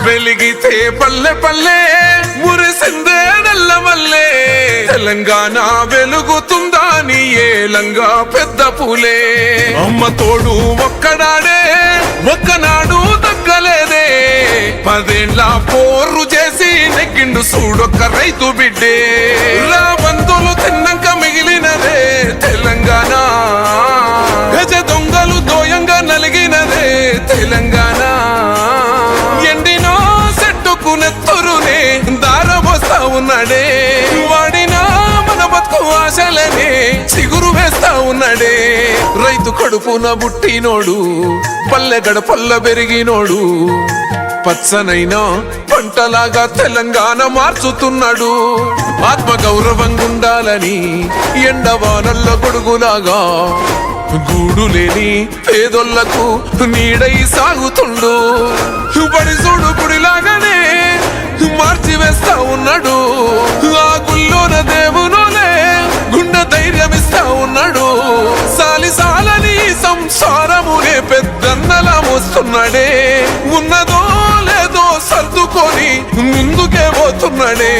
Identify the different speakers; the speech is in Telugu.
Speaker 1: వెలిగితే పల్లె పల్లె మురిసిందే నల్లమల్లే తెలంగాణ వెలుగుతుందా నీ ఏలంగా పెద్ద పూలే అమ్మ తోడు ఒక్కడాడే ఒక్కనాడు తగ్గలేదే 10 ఏళ్ల పోరు చేసి నెగ్గిండు చూడొక్క రైతు బిడ్డే రాబందులు తిన్నాక మిగిలినదే తెలంగాణ గజ దొంగలు దోయంగా నలిగినదే తెలంగాణ ఎండినో సెట్టుకు నెత్తురునే దారబోస్తా ఉన్నాడే వాడినా మన బతుకు ఆశలనే చిగురు వేస్తా ఉన్నాడే రైతు కడుపున బుట్టినోడు పల్లె గడపల్ల పెరిగినోడు పచ్చనైనా పంటలాగా తెలంగాణ మార్చుతున్నాడు ఆత్మ గౌరవంగా ఉండాలని ఎండవానల్ల గొడుగులాగా గూడు లేని పేదోళ్లకు నీడై సాగుతుండు బడి చూడు గుడిలాగానే మార్చి వేస్తా ఉన్నాడు ఆ గుల్లోన దేవునోలే గుండె ధైర్యం ఇస్తా ఉన్నాడు సాలిసాలని సంసారమునే పెద్దన్నలా మోస్తున్నాడే ఉన్నదో లేదో సర్దుకొని ముందుకే పోతున్నాడే